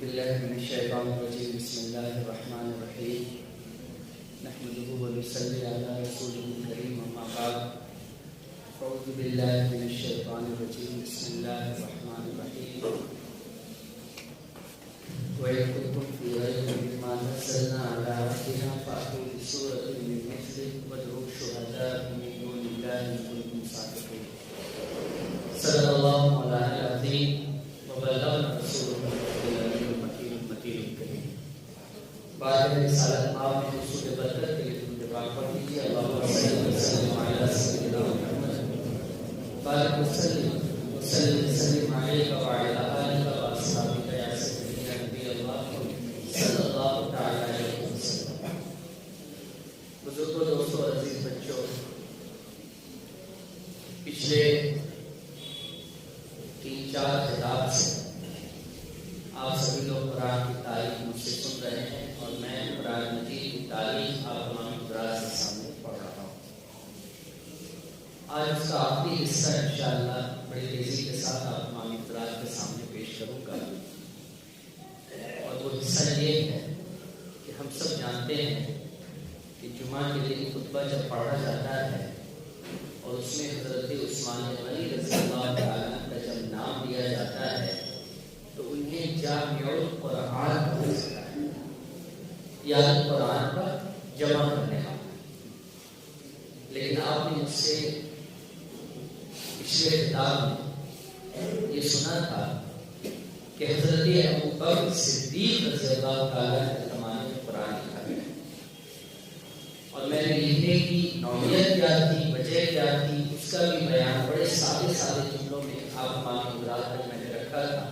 بالله من الشيطان الرجيم بسم الله الرحمن الرحيم نحمده ونصلي على رسوله الكريم أما بعد أعوذ بالله من الشيطان الرجيم بسم الله الرحمن الرحيم وإن كنتم في ريب مما نزلنا على عبدنا فأتوا بسورة من مثله وادعوا شهداءكم من دون الله إن كنتم صادقين صدق الله مولانا العظيم وبلغنا رسوله بعد رسالت آپ نے حصول برکت کے لیے تم پاک پڑھ لیجیے اللہم صلی وسلم علی سیدنا محمد بارک وسلم علیہ وعلی آلہ واصحابہ یا سیدنا نبی اللہ صلی اللہ تعالی علیہ وسلم۔ بزرگوں، دوستوں، عزیز بچوں، پچھلے 3-4 خطاب سے آپ سبھی لوگ قرآن کی تعریف مجھ سے سن رہے ہیں اور میں قرآن مجید کی تعریف آپ تمام حضرات کے سامنے پڑھ رہا ہوں۔ آج اس کا آخری حصہ انشاءاللہ بڑی تیزی کے ساتھ آپ تمام حضرات کے سامنے پیش کروں گا، اور وہ حصہ یہ ہے کہ ہم سب جانتے ہیں کہ جمعہ کے دن خطبہ جب پڑھا جاتا ہے اور اس میں حضرت عثمان غنی رضی اللہ تعالیٰ کا جب نام لیا جاتا ہے تو انہیں جامع القرآن کہا جاتا ہے، یعنی قرآن کا جمع کرنے والا۔ لیکن آپ نے مجھ سے پچھلے خطاب میں یہ سنا تھا کہ حضرت ابوبکر صدیق رضی اللہ تعالیٰ کے زمانے میں قرآن لکھا گیا، اور میں نے لکھنے کی نوعیت کیا تھی، وجہ کیا تھی، اس کا بھی بیان بڑے سادے جملوں میں آپ ہمارے حضرات تک میں نے رکھا تھا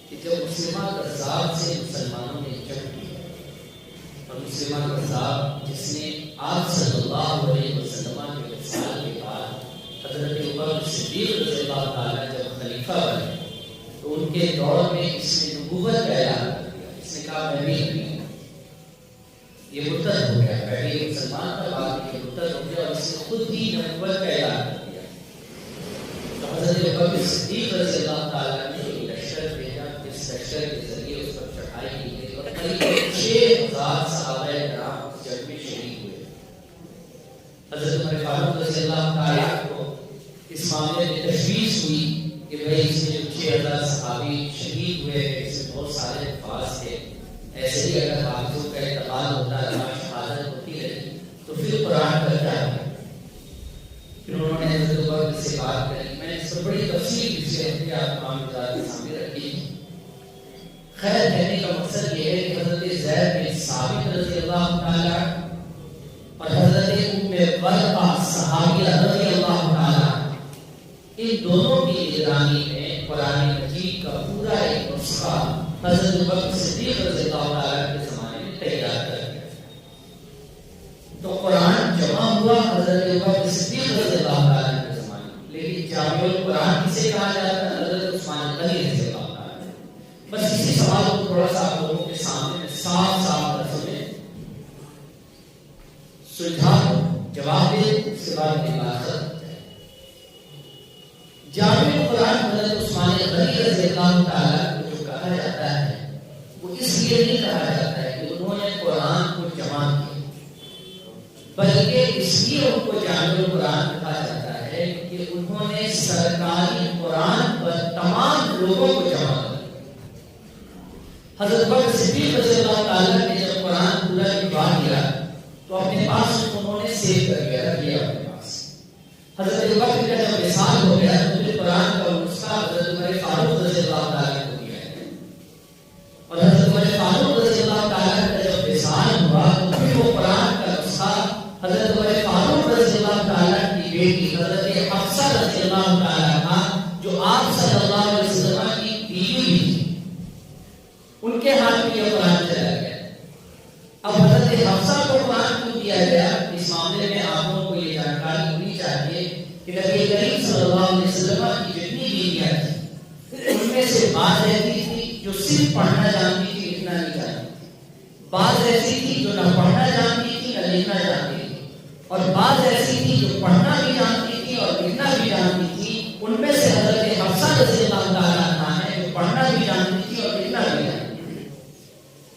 کہ جب مسلمہ کذاب سے مسلمانوں نے جنگ کی، اور مسلمہ کذاب جس نے آپ صلی اللہ علیہ وسلم کے وصال کے بعد حضرت ابوبکر صدیق رضی اللہ تعالیٰ جب خلیفہ بنے تو ان کے دور میں اس نے نبوت کا اعلان کر دیا۔ اس نے کہا میں بھی نبی ہوں، یہ مرتد ہو گیا، پہلے مسلمان تھا بعد میں مرتد ہو گیا، اور اس نے خود ہی نبوت کا اعلان کر دیا۔ تو حضرت ابوبکر صدیق رضی اللہ تعالیٰ نے لشکر بھیجا، اس لشکر کے ذریعے اس پر چڑھائی کی گئی اور قریب 6000 صحابہ کرام اس جنگ میں شہید ہوئے۔ حضرت عمر فاروق رضی اللہ تعالیٰ کو اس معاملے میں تشویش ہوئی کہ بھئی اس میں جو 6000 صحابی شہید ہوئے اس میں بہت سارے الفاظ تھے، ایسے ہی اگر حافظوں کا اعتقاد ہوتا ہے شہادت ہوتی رہی تو پھر قرآن کا کیا ہے؟ پھر انہوں نے حضرت ابوبکر سے بات کری، میں نے اس پر بڑی تفصیل سے اپنے آپ تمام حضرات کے سامنے رکھی۔ خیر، کہنے کا مقصد یہ ہے کہ حضرت زید بن ثابت رضی اللہ تعالیٰ اور حضرت ام ورقہ صحابیہ رضی اللہ تعالیٰ، ان دونوں کی نگرانی میں قرآن مجید کا پورا ایک نسخہ حضرت ابوبکر صدیق رضی اللہ تعالیٰ کے زمانے میں تیار کر دیا۔ تو قرآن جمع ہوا حضرت ابوبکر صدیق رضی اللہ تعالیٰ کے زمانے میں، لیکن جامع القرآن کسے کہا جاتا ہے؟ حضرت عثمان غنی رضی اللہ تعالیٰ۔ بس اسی سوال کو تھوڑا سا آپ لوگوں کے سامنے میں صاف لفظوں میں سلجھا کر جواب دے، اس کے بعد میری بات ختم ہو جائے۔ جامع القرآن حضرت عثمان غنی رضی اللہ تعالیٰ کو جو کہا جاتا ہے وہ اس لیے نہیں کہا جاتا ہے کہ انہوں نے قرآن کو جمع کیا، بلکہ اس لیے ان کو جامع القرآن کہا جاتا ہے کہ انہوں نے سرکاری قرآن پر تمام لوگوں کو جمع کیا۔ حضرت ابوبکر صدیق رضی اللہ تعالیٰ نے جب قرآن پورا لکھوا لیا تو اپنے پاس انہوں نے سیو کر کے رکھ لیا اپنے پاس۔ حضرت ابوبکر کا جب وصال ہو گیا تو پھر قرآن کا نسخہ حضرت عمر فاروق رضی اللہ تعالیٰ کو دیا ہے، اور حضرت عمر فاروق رضی اللہ تعالیٰ کا جب وصال ہوا تو پھر وہ قرآن کا نسخہ حضرت عمر فاروق رضی اللہ تعالیٰ کی بیٹی حضرت حفصہ رضی اللہ تعالیٰ عنہا جو آپ صلی اللہ علیہ وسلم کی بیوی بھی تھی، ان کے ہاتھ میں یہ قرآن چلا گیا۔ اب حضرت حفصہ کو قرآن کیوں دیا گیا؟ اس معاملے میں آپ لوگوں کو یہ جانکاری ہونی چاہیے کہ نبی کریم صلی اللہ علیہ وسلم کی جتنی بیویاں تھیں ان میں سے بعض ایسی تھی جو صرف پڑھنا جانتی تھی، لکھنا نہیں جانتی تھی، بعض ایسی تھی جو نہ پڑھنا جانتی تھی نہ لکھنا جانتی تھی، اور بعض ایسی تھی جو پڑھنا بھی جانتی تھی اور لکھنا بھی جانتی تھی۔ ان میں سے حضرت حفصہ رضی اللہ تعالیٰ عنہا ہے جو پڑھنا بھی جانتی تھی اور لکھنا بھی جانتی تھی۔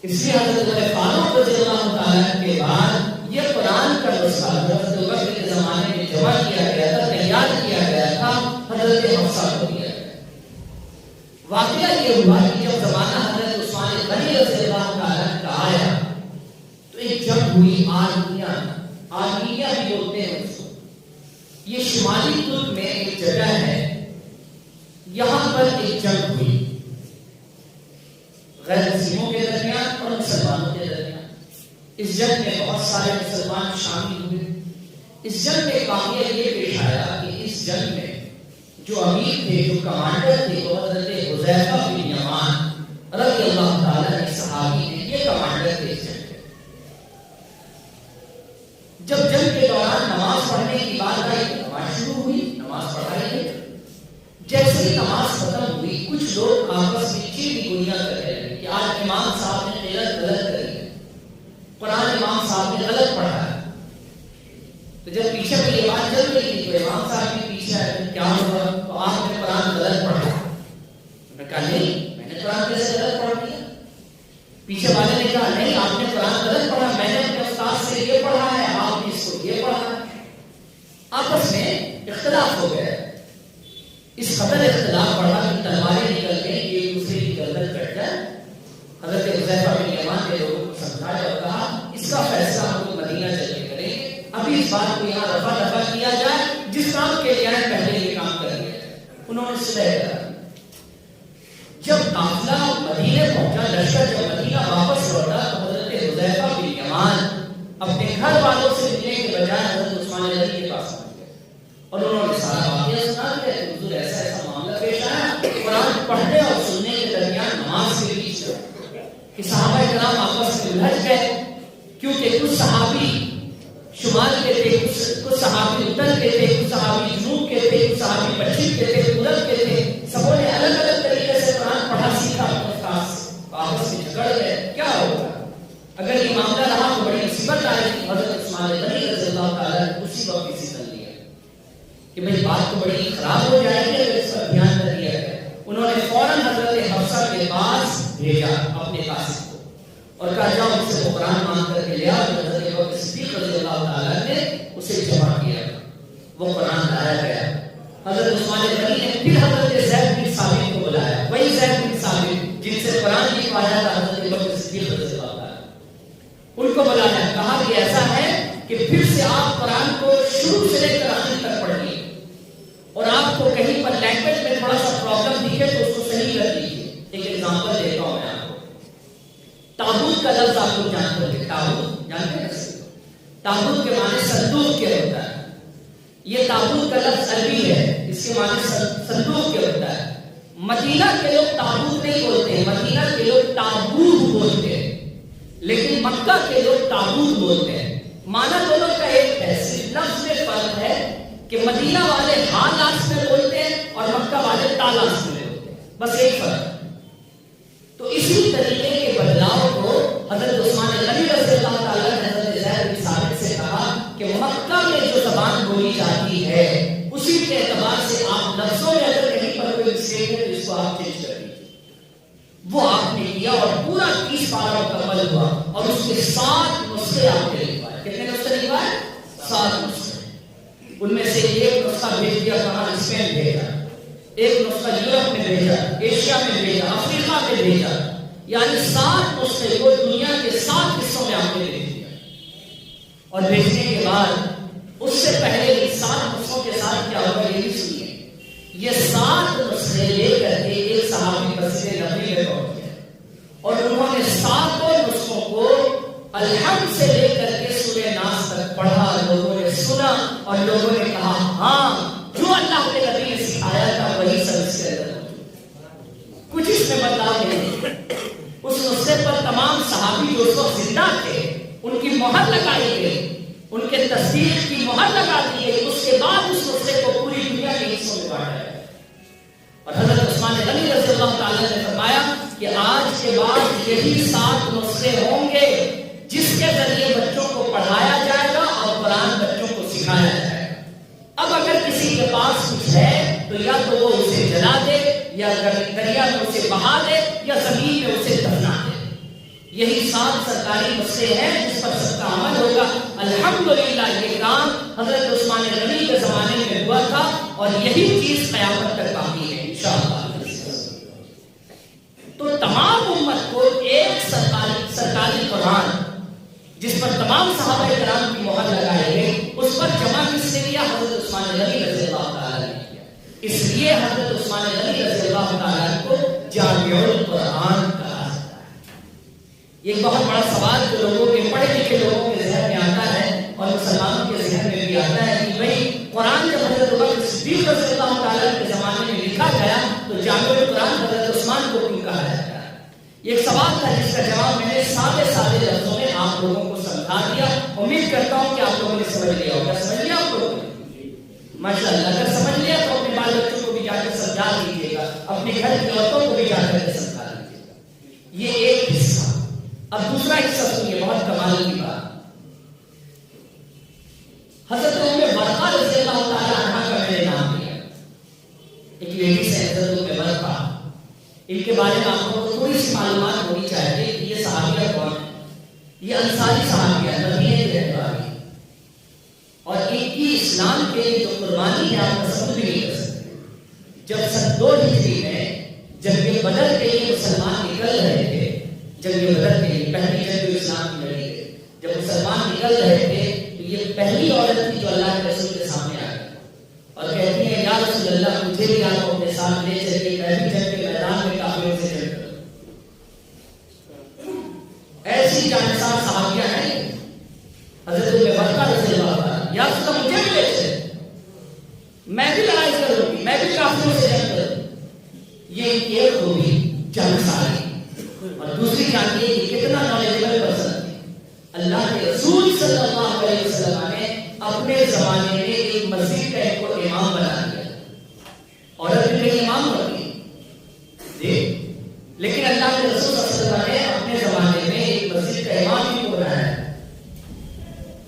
اس لیے حضرت عمر فاروق رضی اللہ تعالیٰ کے بعد یہ قرآن کا نسخہ حضرت بکر کے زمانے میں جمع کیا گیا تھا، تیار کیا گیا تھا، حضرت حفصہ کو دیا گیا۔ واقعہ یہ ہوا کہ جب زمانہ حضرت عثمان غنی رضی اللہ تعالیٰ کا آیا تو ایک جنگ ہوئی آرمینیا بھی بولتے ہیں اس کو۔ یہ شمالی ترک میں ایک جگہ ہے، یہاں پر ایک جنگ ہوئی غیر مسلموں کے درمیان اور مسلمانوں کے درمیان۔ اس جنگ میں بہت سارے مسلمان شامل ہوئے۔ اس جنگ میں واقعہ یہ پیش آیا کہ اس جنگ میں جو امیر تھے، جو کمانڈر تھے، وہ حضرت حذیفہ بن یمان رضی اللہ تعالیٰ عنہ صحابی ہیں، یہ کمانڈر تھے اس جنگ کے۔ جب جنگ کے دوران نماز پڑھنے کی بات آئی، نماز شروع ہوئی، نماز پڑھائی گئی۔ جیسے ہی نماز ختم ہوئی، کچھ لوگ آپس میں چیخ گویاں کر رہے ہیں کہ آج امام صاحب نے غلط کری ہے، قرآن امام صاحب نے غلط پڑھا ہے۔ تو جب پیچھے میں یہ بات چل رہی تھی تو امام صاحب کے پیچھے آئے، کیا ہوا؟ تو آپ نے قرآن غلط پڑھا۔ میں نے کہا نہیں، میں نے قرآن کیسے غلط پڑھ دیا؟ پیچھے والے نے کہا نہیں، آپ نے قرآن غلط پڑھا، میں نے اپنے استاد سے یہ پڑھا ہے، آپ نے اس کو یہ پڑھا ہے۔ آپس میں اختلاف ہو گیا۔ اس قدر اختلاف بڑھا کہ تلواریں نکل گئیں، ایک دوسرے کی گردن کٹ جائے۔ حضرت حذیفہ بن یمان نے لوگوں کو سمجھایا اور کہا اس کا فیصلہ ہم لوگ مدینہ چل کے کریں گے، ابھی اس بات کو یہاں رفع دفع کیا جائے، جس کام کے لیے آئے پہلے یہ کام کر لیا جائے۔ انہوں نے صلح کرا۔ جب قافلہ مدینے پہنچا، لشکر جب مدینہ واپس لوٹا تو حضرت حذیفہ بن یمان اپنے گھر والوں سے ملنے کے بجائے حضرت عثمان غنی کے پاس پہنچ گئے اور انہوں نے سارا واقعہ سنا دیا کہ حضور ایسا ایسا معاملہ پیش آیا، قرآن پڑھنے اور سننے کے درمیان نماز کے بیچ کہ صحابہ کرام آپس میں الجھ گئے، کیونکہ کچھ صحابی شمال کے تھے، کچھ صحابی اتر کے تھے، کچھ صحابی جنوب کے تھے، کچھ صحابی پشچم کے تھے، پورب کے تھے۔ سبوں نے الگ الگ طریقے سے قرآن پڑھا سیکھا اپنے استاد سے، آپس میں جھگڑ گئے۔ کیا ہوگا اگر یہ معاملہ رہا تو بڑی مصیبت آئے گی۔ حضرت عثمان غنی رضی اللہ تعالیٰ نے اسی وقت ڈیسیژن لیا کہ بھئی بات تو بڑی خراب ہو جائے گی اگر اس پر دھیان نہ دیا گیا۔ انہوں نے فوراً حضرت حفصہ کے پاس بھیجا اپنے قاصد کو اور کہا جاؤ اس سے قرآن مانگ کر کے لیا۔ حضرت ابوبکر صدیق رضی اللہ تعالیٰ نے اسے جمع کیا، وہ قرآن لایا گیا۔ حضرت عثمان غنی نے پھر حضرت زید بن ثابت کو بلایا، وہی زید بن ثابت جن سے قرآن لکھوایا تھا حضرت ابوبکر صدیق رضی اللہ تعالیٰ، ان کو بلایا، کہا کہ ایسا ہے کہ پھر سے آپ قرآن کو شروع سے لے کر آخر تک پڑھیے اور آپ کو کہیں پر لینگویج میں تھوڑا سا پرابلم دکھے تو اس کو صحیح کر دیجیے۔ ایک ایگزامپل دیتا ہوں میں آپ کو۔ تابوت کا لفظ آپ لوگ جانتے ہیں، تابوت جانتے ہیں؟ تابوت کے معنی صندوق کے ہوتا ہے۔ یہ تابوت کا لفظ عربی ہے، اس کے معنی صندوق کے ہوتا ہے۔ مدینہ کے لوگ تابوت نہیں بولتے ہیں، مدینہ کے لوگ تابوت بولتے ہیں، لیکن مکہ کے لوگ تابوت بولتے ہیں۔ معنی دونوں کا ایک ہے، صرف لفظ میں فرق ہے کہ مدینہ والے ہاں لاس میں بولتے ہیں اور مکہ والے تالاس میں بولتے ہیں، بس ایک فرق۔ تو اسی طریقے کے بدلاؤ کو حضرت عثمان غنی رضی اللہ تعالیٰ نے حضرت زید بن ثابت سے کہا کہ مکہ میں جو زبان بولی جاتی ہے اسی کے اعتبار سے آپ لفظوں میں اگر کہیں پر کوئی مسٹیک ہے تو اس کو آپ چینج کر دیجیے۔ وہ آپ نے کیا اور پورا 30 پارہ مکمل ہوا اور اس کے 7 نسخے آپ نے لکھوائے۔ کتنے نسخے لکھوائے؟ 7 نسخے۔ ان میں سے ایک نسخہ بھیج دیا کہاں؟ اسپین بھیجا، ایک نسخہ یورپ میں بھیجا، ایشیا میں بھیجا، افریقہ میں بھیجا، یعنی 7 نسخے کو دنیا کے 7 حصوں میں آپ نے بھیج دیا۔ اور بھیجنے کے بعد اس سے پہلے ان 7 نسخوں کے ساتھ کیا ہوگا یہ بھی سنیے۔ یہ 7 نسخے لے کر کے ایک صحابی مسجد نبوی میں پہنچ گئے اور انہوں نے 7 نسخوں کو الحمد سے لے کر کے سورہ ناس تک پڑھا، لوگوں نے سنا اور لوگوں نے کہا ہاں جو اللہ کے نبی نے سکھایا تھا وہی سب اس کے اندر موجود، کچھ اس میں بدلاؤ نہیں۔ اس نسخے پر تمام صحابی جو اس وقت زندہ تھے ان کی مہر لگائی گئی، ان کے تصدیق کی مہر لگا دی گئی۔ اس کے بعد اس نسخے کو پوری دنیا کے حصوں میں بانٹا گیا اور حضرت عثمان غنی رضی اللہ تعالیٰ نے فرمایا کہ آج کے بعد یہی 7 نسخے ہوں گے جس کے ذریعے بچوں کو پڑھایا جائے گا اور قرآن بچوں کو سکھایا جائے گا۔ اب اگر کسی کے پاس کچھ ہے تو یا تو وہ اسے جلا دے یا دریا میں اسے بہا دے یا زمین میں اسے دفنا دے، یہی 7 سرکاری مسئلے ہیں جس پر سب کا عمل ہوگا. الحمدللہ یہ کام حضرت عثمان غنی کے زمانے میں ہوا تھا اور یہی چیز قیامت تک باقی ہے انشاءاللہ. تو تمام امت کو ایک سرکاری قرآن جس پر تمام صحابہ کرام کی مہر لگائی گئی، اس پر جمع کس نے کیا؟ حضرت عثمان غنی رضی اللہ تعالیٰ نے کیا. اس لیے حضرت عثمان غنی رضی اللہ تعالیٰ کو جامع القرآن کہا جاتا ہے. یہ بہت بڑا سوال جو لوگوں کے پڑھے لکھے لوگوں کے ذہن میں آتا ہے اور مسلمانوں کے ذہن میں بھی آتا ہے کہ بھئی قرآن جب حضرت ابوبکر صدیق رضی اللہ تعالیٰ کے زمانے میں لکھا گیا تو جامع القرآن حضرت عثمان کو کیوں کہا جاتا ہے؟ یہ ایک سوال تھا جس کا جواب میں نے سادے لفظوں میں آپ لوگوں کو سمجھا دیا. امید کرتا ہوں کہ آپ لوگوں نے سمجھ لیا ہوگا. سمجھ لیا آپ لوگوں نے؟ ماشاء اللہ. اگر سمجھ لیا تو اپنے بال بچوں کو بھی جا کر سمجھا دیجیے گا، اپنے گھر کی عورتوں کو بھی جا کر سمجھا دیجیے گا. یہ ایک حصہ. اب دوسرا حصہ سنیے، بہت کمال کی بات. حضرت ام ورقہ رضی اللہ تعالیٰ عنہا کا میں نے نام لیا. ایک لیڈی سے حضرت ام ورقہ، ان کے بارے میں آپ کو تھوڑی سی معلومات ہونی چاہیے کہ یہ صحابیہ کون ہے. یہ انصاری صحابیہ مدینے کی رہنے والی، اور ان کی اسلام کے جو قربانی ہے آپ تصور بھی نہیں کر سکتے. جب سن 2 ہجری میں جنگ بدر کے لیے مسلمان نکل رہے تھے، جنگ بدر کے لیے پہلی جنگ اسلام کی لڑی گئی، جب مسلمان نکل رہے تھے تو یہ پہلی عورت تھی جو اللہ کے رسول کے سامنے آ گئی اور کہتی ہے یا رسول اللہ مجھے بھی آپ اپنے ساتھ لے چلیے، میں بھی جنگ کے میدان میں کافروں سے جنگ کروں. ایسی جانسار صحابیہ ہیں. حضرت ام ورقہ رضی اللہ عنہ، یا رسول اللہ مجھے بھی لے چلے، میں بھی لڑائی کروں گی، میں بھی کافروں سے جنگ کروں. یہ ایک ہوگی جانساری. اور دوسری جانتی ہے کہ کتنا نالجبل پرسن ہے. اللہ کے رسول صلی اللہ علیہ وسلم نے اپنے زمانے میں ایک مسجد کا ایک کو امام بنا دیا. عورت بھی کہیں امام ہوتی جی، لیکن اللہ کے رسول صلی اللہ علیہ وسلم نے اپنے زمانے میں ایک مسجد کا امام بھی کو بنایا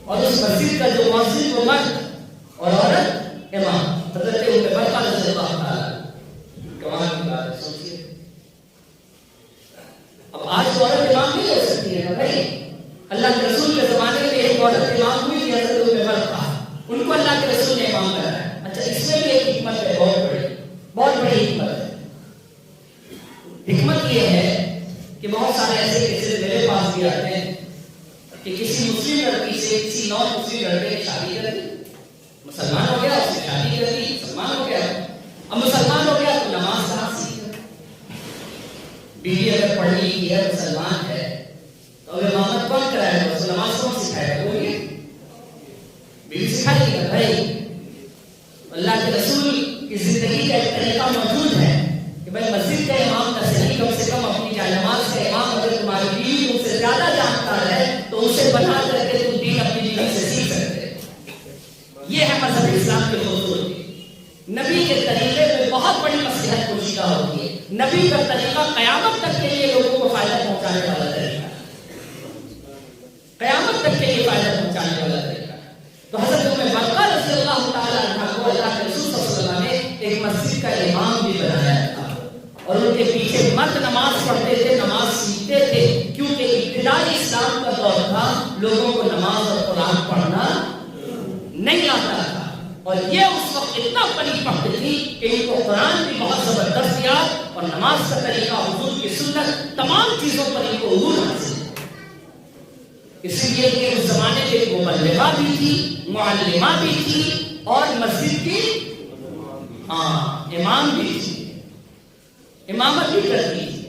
اور اس مسجد کا جو مؤذن وہ مرد اور عورت امام. حضرت ام ورقہ رضی اللہ تعالیٰ کمال کی بات ہے. سوچیے اب آج تو عورت امام نہیں ہو سکتی ہے نا بھائی. اللہ کے رسول کے زمانے میں ایک عورت امام ہوئی تھی حضرت ام ورقہ، ان کو اللہ کے رسول نے امام بنایا. اچھا اس میں بھی ایک حکمت ہے، بہت بڑی حکمت ہے. حکمت یہ ہے کہ بہت سارے ایسے کیسز میرے پاس بھی آتے ہیں کہ کسی مسلم لڑکی سے کسی نان مسلم لڑکے نے شادی کر دی، مسلمان ہو گیا، اس نے شادی کر دی، مسلمان ہو گیا. اب مسلمان ہو گیا تو نماز کہاں سیکھا؟ بیوی اگر پڑھ لی ہے، مسلمان ہے، تو اب امامت کون کرائے گا؟ اس کو نماز کون سکھائے گا؟ وہ یہ بیوی سکھائے گا. بھائی اللہ کے رسول کی زندگی کا ایک طریقہ موجود ہے کہ بھائی مسجد کا امام نہ صحیح کم سے کم اپنی جانماز کا امام اگر تمہاری بیوی تم سے زیادہ جانتا ہے تو اسے بنا کر کے تم دین اپنی بیوی سے سیکھ سکتے. یہ ہے مذہب اسلام کی خوبصورتی. نبی کے طریقے میں بہت بڑی مصلحت پوشیدہ ہوتی ہے. نبی کا طریقہ قیامت تک کے لیے لوگوں کو فائدہ پہنچانے والا طریقہ ہے، قیامت تک کے لیے فائدہ پہنچانے والا طریقہ. تو حضرت ام ورقہ رضی اللہ تعالیٰ عنہ کو اللہ کے رسول صلی اللہ علیہ وسلم نے ایک مسجد کا امام بھی بنایا تھا اور ان کے پیچھے مرد نماز پڑھتے تھے، نماز سیکھتے تھے، کیونکہ ابتدائی اسلام کا دور تھا، لوگوں کو نماز اور قرآن پڑھنا نہیں آتا تھا. اور یہ اس وقت اتنا پری پکڑ تھی کہ ان کو قرآن بھی بہت زبردست یاد اور نماز کا طریقہ، حضور کی سنت، تمام چیزوں پر ان کو عبور حاصل. اسی لیے کہ اس زمانے میں ایک مبلغہ بھی تھی، معلمہ بھی تھی اور مسجد کی امام بھی تھی، امامت بھی کرتی تھی.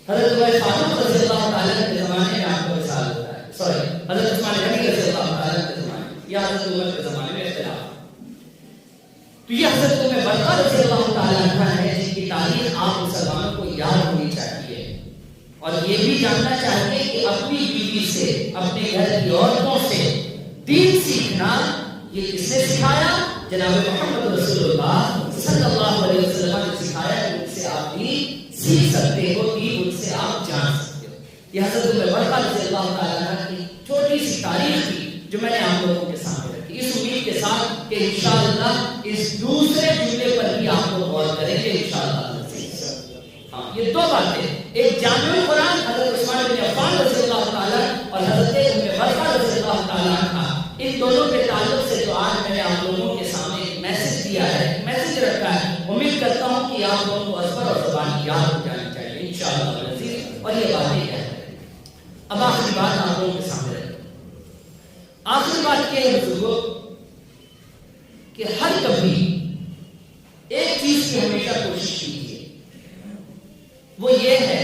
حضرت عمر فاروق رضی اللہ تعالیٰ کے زمانے میں آپ کو مثال ہوتا ہے، سوری حضرت عثمان غنی رضی اللہ تعالیٰ کے زمانے یا حضرت عمر کے زمانے میں اختلاف. تو یہ حضرت عمر ورقہ رضی اللہ تعالیٰ عنہ ہے جن کی تاریخ آپ مسلمانوں کو یاد ہونی چاہیے اور یہ بھی جاننا چاہیے کہ اپنی بیوی سے، اپنے گھر کی عورتوں سے دین سیکھنا یہ کس نے سکھایا؟ جناب محمد رسول اللہ صلی اللہ علیہ وسلم نے سکھایا کہ ان سے آپ بھی سیکھ سکتے ہو، دین ان سے آپ جان سکتے ہو. یہ حضرت عمر ورقہ رضی اللہ تعالیٰ عنہ کی چھوٹی سی تاریخ تھی جو میں نے آپ لوگوں کے سامنے رکھی، اس امید کے ساتھ کہ انشاءاللہ اس دوسرے جملے پر بھی آپ کو غور کریں گے انشاءاللہ. ہاں یہ 2 باتیں ایک جامع القرآن حضرت عثمان بن عفان رضی اللہ تعالیٰ اور حضرت ام ورقہ رضی اللہ تعالیٰ عنہ، ان دونوں کے تعلق سے جو آج میں نے آپ لوگوں کے سامنے ایک میسج دیا ہے، ایک میسج رکھا ہے، امید کرتا ہوں کہ آپ لوگوں کو ازبر اور زبان یاد ہو جانی چاہیے انشاءاللہ العزیز، اور یہ باتیں کیا ہے۔ اب آخری بات آپ لوگوں کے سامنے رکھیں۔ آخری بات یہ ہے بزرگوں کہ ہر کبھی ایک چیز کی ہمیشہ کوشش کیجیے، وہ یہ ہے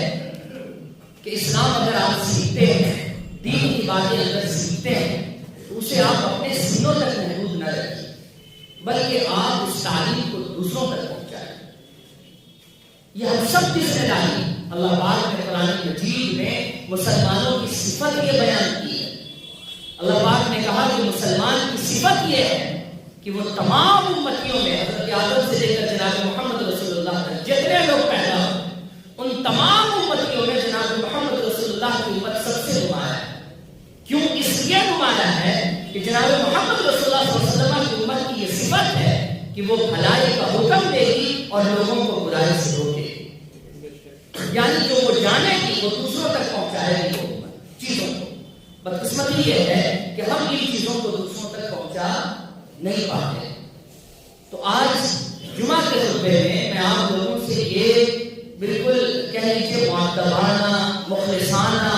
کہ اسلام اگر آپ سیکھتے ہیں، دین کی باتیں اگر سیکھتے ہیں، تو اسے آپ اپنے سینوں تک محدود نہ رکھیں، بلکہ آپ اس تعلیم کو دوسروں تک پہنچائیں۔ یہ ہم سب کی ذمہ داری۔ اللہ پاک نے قرآن مجید میں مسلمانوں کی صفت یہ بیان کی ہے۔ اللہ پاک نے کہا کہ مسلمان کی صفت یہ ہے کہ وہ تمام امتیوں میں، حضرت آدم سے لے کر جناب محمد رسول اللہ تک جتنے لوگ پیدا ہوئے، ان تمام امتیوں میں جناب محمد رسول اللہ کی امت سب سے نمایاں ہے۔ کیوں؟ اس لیے نمایاں ہے کہ جناب محمد رسول اللہ صلی اللہ علیہ وسلم کی امت کی یہ صفت ہے کہ وہ بھلائی کا حکم دے گی اور لوگوں کو برائی سے روکے گی، یعنی جو وہ جانے گی وہ دوسروں تک پہنچائے گی وہ چیزوں کو۔ بدقسمتی یہ ہے کہ ہم ان چیزوں کو دوسروں تک پہنچا نہیں پاتے۔ تو آج جمعہ کے خطبے میں آپ لوگوں سے یہ بالکل کہہ لیجیے مؤدبانہ، مخلصانہ،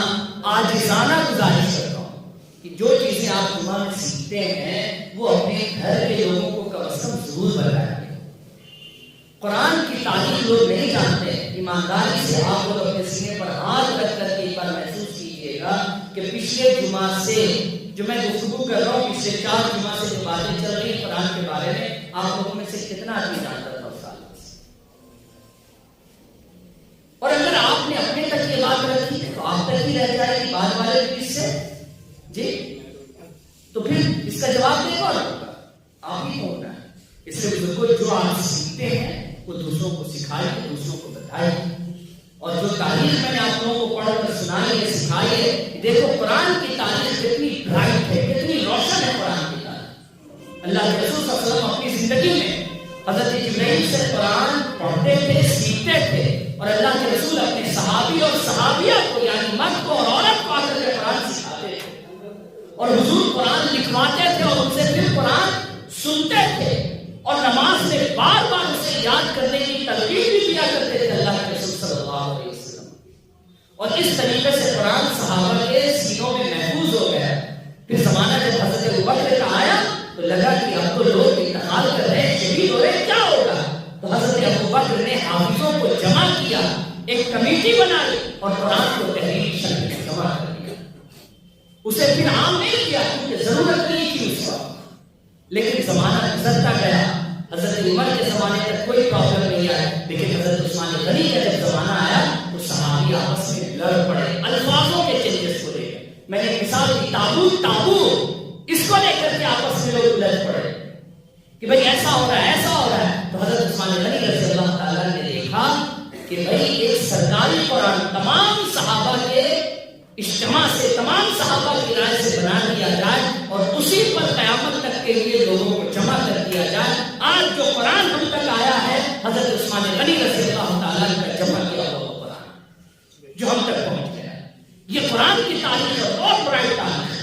عاجزانہ گزارش کرتا ہوں کہ جو چیزیں آپ جمعہ میں سیکھتے ہیں وہ اپنے گھر کے لوگوں کو کم از کم ضرور بتائیں۔ قرآن کی تعلیم لوگ نہیں جانتے، ایمانداری سے آپ لوگ اپنے سینے پر ہاتھ رکھ کر کے ایک بار محسوس کیجیے گا کہ پچھلے جمعہ سے جو میں گفتگو کر رہا ہوں، پچھلے 4 جمعہ سے جو باتیں چل رہی ہیں قرآن کے بارے میں، آپ لوگوں میں سے کتنا آدمی جانتا تھا اس سال سے؟ اور اگر آپ نے اپنے تک یہ بات رکھی ہے تو آپ تک ہی رہ جائے گی، بعد والے بھی اس سے جی، تو پھر اس کا جواب دے کون ہوگا؟ آپ ہی ہوگا۔ اس لیے بالکل جو آپ سیکھتے ہیں وہ دوسروں کو سکھائے، دوسروں کو بتائے، اور جو تعلیم میں نے آپ لوگوں کو پڑھ کر سنائی ہے، سکھائی ہے، دیکھو قرآن کی تعلیم کتنی برائٹ ہے، کتنی روشن ہے قرآن کی تعلیم۔ اللہ کے رسول صلی اللہ علیہ وسلم اپنی زندگی میں حضرت جبرائیل سے قرآن پڑھتے تھے، سیکھتے تھے، اور اللہ کے رسول اپنے صحابی اور صحابیات کو، یعنی مرد کو اور عورت کو آ کر کے قرآن سکھاتے تھے، اور حضور قرآن لکھواتے تھے اور ان سے پھر قرآن سنتے تھے، اور نماز میں بار بار اسے یاد کرنے کی ترغیب بھی دیا کرتے تھے اللہ کے رسول صلی اللہ علیہ وسلم۔ اور اس طریقے سے قرآن صحابہ کے سینوں میں محفوظ ہو گیا۔ پھر زمانہ جب حضرت ابوبکر کا آیا تو لگا کہ اب تو لوگ انتقال کر رہے ہیں، شہید ہو رہے ہیں، کیا ہوگا؟ تو حضرت ابوبکر نے حافظوں کو جمع کیا، ایک کمیٹی بنائی اور قرآن کو تحریری شکل میں جمع کر دیا۔ اسے پھر عام نہیں کیا کیونکہ ضرورت نہیں تھی اس وقت، لیکن زمانہ گزرتا گیا۔ حضرت عمر کے زمانے تک کوئی پرابلم نہیں آیا، لیکن حضرت عثمان غنی کا جب زمانہ آیا تو صحابی آپس میں لڑ پڑے، الفاظوں کے چینجز کو لے کر۔ میں نے مثال دی تابوت، اس کو لے کر کے آپس میں لوگ لڑ پڑے کہ بھئی ایسا ہو رہا ہے، ایسا ہو رہا ہے۔ تو حضرت عثمان غنی رضی اللہ تعالیٰ نے دیکھا کہ بھئی ایک سرکاری قرآن تمام صحابہ کے اجتماع سے، تمام صحابہ کی رائے سے بنا دیا جائے اور اسی پر قیامت تک کے لیے لوگوں کو جمع کر دیا جائے۔ آج جو قرآن ہم تک آیا ہے حضرت عثمان غنی رضی اللہ تعالیٰ کا جمع کیا ہوا قرآن جو ہم تک پہنچ گیا ہے، یہ قرآن کی تعلیم ہے، بہت برائٹ تعلیم ہے۔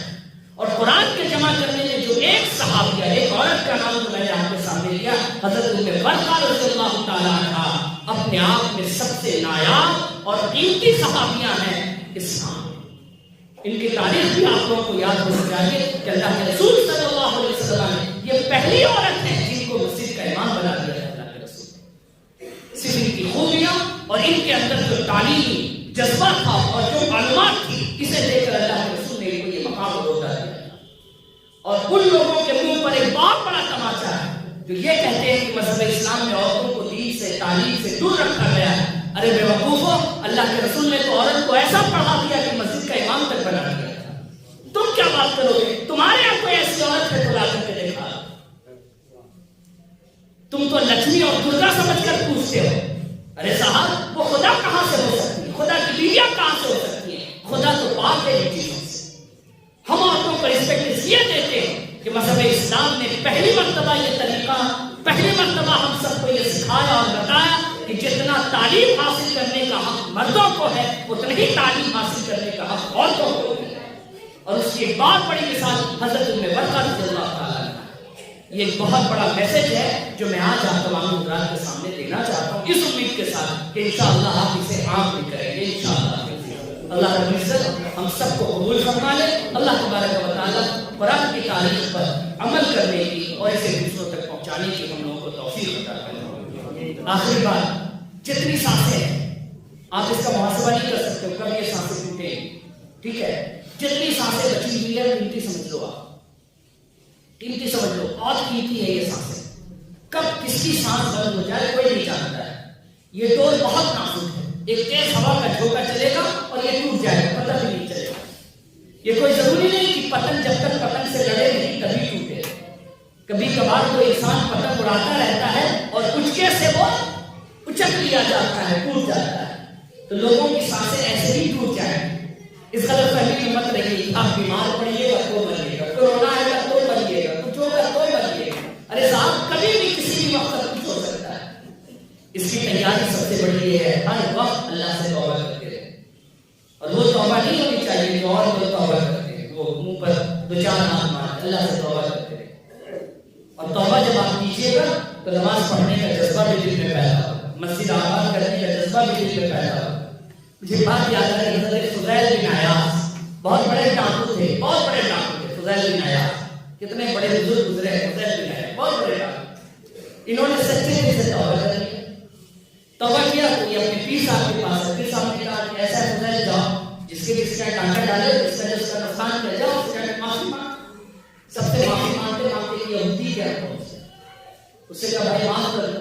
اور قرآن کے جمع کرنے میں جو ایک صحابیہ، ایک عورت کا نام تو میں نے آپ کے سامنے لیا، حضرت ام ورقہ رضی اللہ تعالیٰ عنہا، اپنے آپ میں سب سے نایاب اور قیمتی صحابیاں ہیں اسلام۔ ان کی تاریخ بھی آپ لوگوں کو یاد ہونا چاہیے کہ اللہ کے رسول صلی اللہ علیہ وسلم نے یہ پہلی عورت ہے جن کو مسجد کا امام بنا دیا ہے اللہ کے رسول نے۔ صرف ان کی خوبیاں اور ان کے اندر جو تعلیمی جذبہ تھا اور جو معلومات تھی، اسے لے کر اللہ کے رسول نے ان کو یہ مقام عطا دیا۔ اور ان لوگوں کے منہ پر ایک بہت بڑا تماچا ہے جو یہ کہتے ہیں کہ مذہب اسلام میں عورتوں کو دین سے، تعلیم سے دور رکھا گیا ہے۔ ارے بے وقوفو، اللہ کے رسول نے تو عورت کو ایسا پڑھا دیا کہ مسجد کا امام تک بنا دیا تھا۔ تم کیا بات کرو گے؟ تمہارے یہاں کوئی ایسی عورت ہے تو لا کر کے دیکھا، تم تو لکشمی اور درگا سمجھ کر پوچھتے ہو۔ ارے صاحب، وہ خدا کہاں سے ہو سکتی ہے؟ خدا کی بیویاں کہاں سے ہو سکتی ہیں؟ خدا تو پاک ہے ان چیزوں سے۔ ہم عورتوں کو رسپیکٹ اس لیے دیتے ہیں کہ مذہب اسلام نے پہلی مرتبہ یہ طریقہ، پہلی مرتبہ ہم سب کو یہ سکھایا اور بتایا کہ جتنا تعلیم حاصل کرنے کا حق مردوں کو ہے اتنا ہی تعلیم حاصل کرنے کا حق عورتوں کو ہے. اور اس کی ایک بہت بڑی مثال حضرت ام ورقہ رضی اللہ تعالیٰ عنہ. یہ ایک بہت بڑا میسج ہے جو میں آج آپ تمام حضرات کے سامنے دینا چاہتا ہوں، اس امید کے ساتھ کہ انشاءاللہ آپ اسے عام بھی کریں گے انشاءاللہ. اللہ رب العزت ہم سب کو قبول فرما لے. اللہ تبارک و تعالیٰ قرآن کی تعریف پر عمل کرنے کی اور اسے دوسروں تک پہنچانے کی ہم لوگوں کو توفیق عطا کرے. آخری بات، جتنی سانسیں ہیں آپ اس کا محاسبہ نہیں کر سکتے کب یہ سانسیں ٹوٹیں گی. ٹھیک ہے، جتنی سانسیں بچی ہوئی ہے قیمتی سمجھ لو، آپ قیمتی سمجھ لو، بہت قیمتی ہے یہ سانسیں. کب کس کی سانس بند ہو جائے کوئی نہیں جانتا ہے. یہ ڈور بہت نازک ہے، ایک تیز ہوا کا جھونکا چلے گا اور یہ ٹوٹ جائے گا، پتہ بھی نہیں چلے گا. یہ کوئی ضروری نہیں کہ پتنگ جب تک پتنگ سے لڑے نہیں تبھی ٹوٹے. کبھی کبھار کوئی انسان پتنگ اڑاتا رہتا ہے اور اچکے سے وہ اچک لیا جاتا ہے، ٹوٹ جاتا ہے. تو لوگوں کی سانسیں ایسے ہی ٹوٹ جائیں. اس غلط فہمی میں مت رہیے. آپ بیمار پڑیے گا تو بنیے گا، کورونا آئے گا تو بنیے گا، کچھ ہوگا تو بنیے گا. ارے صاحب کبھی بھی کسی بھی وقت کچھ ہو سکتا ہے. اس کی تیاری سب سے بڑی یہ ہے ہر وقت اللہ سے توبہ کرتے رہے. اور وہ توبہ نہیں ہونی چاہیے جو اور لوگ توبہ کرتے ہیں، وہ منہ پر دو چار ہاتھ مار اللہ سے توبہ کرتے رہے. اور توبہ جب آپ کیجیے گا تو نماز پڑھنے کا جذبہ بھی دل میں پیدا ہوگا، مسجد آباد کرنے کا جذبہ بھی دل میں پیدا ہوگا. مجھے بات یاد ہے حضرت فضیل بن عیاض بہت بڑے ڈاکو تھے، بہت بڑے ڈاکو تھے. فضیل بن عیاض کتنے بڑے بزرگ گزرے ہیں. فضیل بن عیاض بہت بڑے ڈاکو. انہوں نے سچے دل سے توبہ کر لی. توبہ کیا تو یہ اپنے پیر صاحب کے پاس ہے. پیر صاحب نے کہا کہ ایسا فضیل جاؤ جس کے جس کا ڈانٹا ڈالے جس کا جس کا نقصان کر جاؤ اس کا معافی مانگ. سب سے معافی مانگتے مانگتے یہ ہوتی کیا ہے اس سے کہا بھائی معاف کر دو.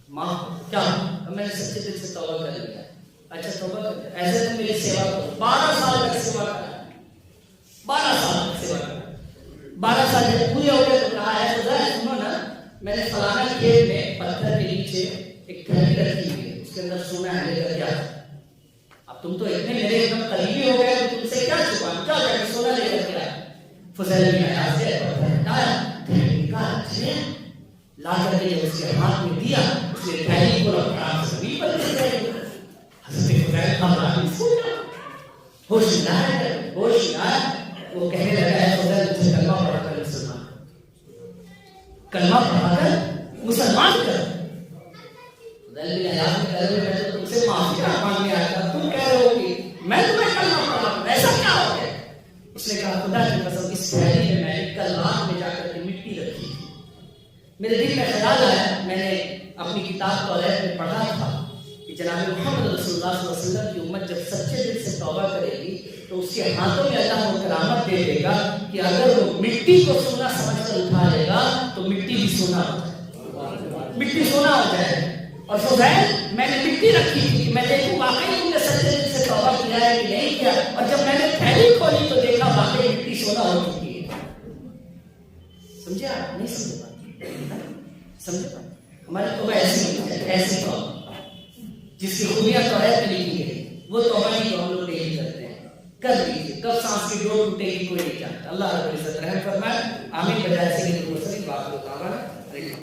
معاف کیا؟ میں نے سچے دل سے توبہ کر لیا. اچھا توبہ کر ایسے تم میری سیوا کرو. 12 سال تک سیوا کرا. 12 سال تک سیوا کرا. 12 سال جب پورے ہو گئے تو کہا ہے خدا سنو نا، میں نے فلانا کھیت میں پتھر کے نیچے ایک تھیلی رکھی ہوئی ہے، اس کے اندر سونا ہے، لے کر کیا. اب تم تو اتنے میرے ایک دم قریبی ہو گئے تو تم سے کیا چھپانا، کیا کر کے سونا لے کر کیا. فضیل بن عیاض سے پتھر ہٹایا، تھیلی نکالا، لا کر کے جب اس کے ہاتھ میں دیا اس نے تھیلی کو رکھا سبھی پر دے گئے. حضرت فضیل خبرانی ہوشیار وہ کہنے لگا ہے فضیل مجھے کلمہ پڑھا کر مسلمان کر، کلمہ پڑھا کر مسلمان کر. فضیل بن عیاض نے کہا میں تو تم سے معافی مانگنے آیا تھا، تم کہہ رہے ہو کہ میں تمہیں کلمہ پڑھا، ایسا کیا ہو گیا. اس نے کہا خدا کی قسم اس تھیلی میں میں نے کل رات میں جا کر کے مٹی رکھی تھی. میرے دل میں خیال آیا، میں نے اپنی کتاب توریت میں پڑھا تھا کہ جناب محمد رسول اللہ صلی اللہ علیہ وسلم کی امت جب سچے دل سے توبہ کرے گی تو اس کے ہاتھوں میں اللہ کو کرامت دے دے گا کہ اگر وہ مٹی کو سونا سمجھ کر اٹھا لے گا تو مٹی بھی سونا ہو جائے، مٹی سونا ہو جائے. اور فضیل میں نے مٹی رکھی تھی کہ میں دیکھوں واقعی تم نے سچے دل سے توبہ کیا ہے کہ نہیں کیا. اور جب میں نے تھیلی کھولی تو دیکھا واقعی مٹی سونا ہو چکی ہے. سمجھے آپ؟ نہیں سمجھ پاتے. سمجھے پاتے ہماری توبہ ایسی توبہ جس کی خوبیاں توریت میں لکھی گئی، وہ توبہ نہیں جو ہم لوگ نہیں کرتے ہیں. کر لیجیے، کب سانس کی ڈور ٹوٹے گی کوئی نہیں جانتا. اللہ رب العزت رحم فرمائے. آمین. بجائے سے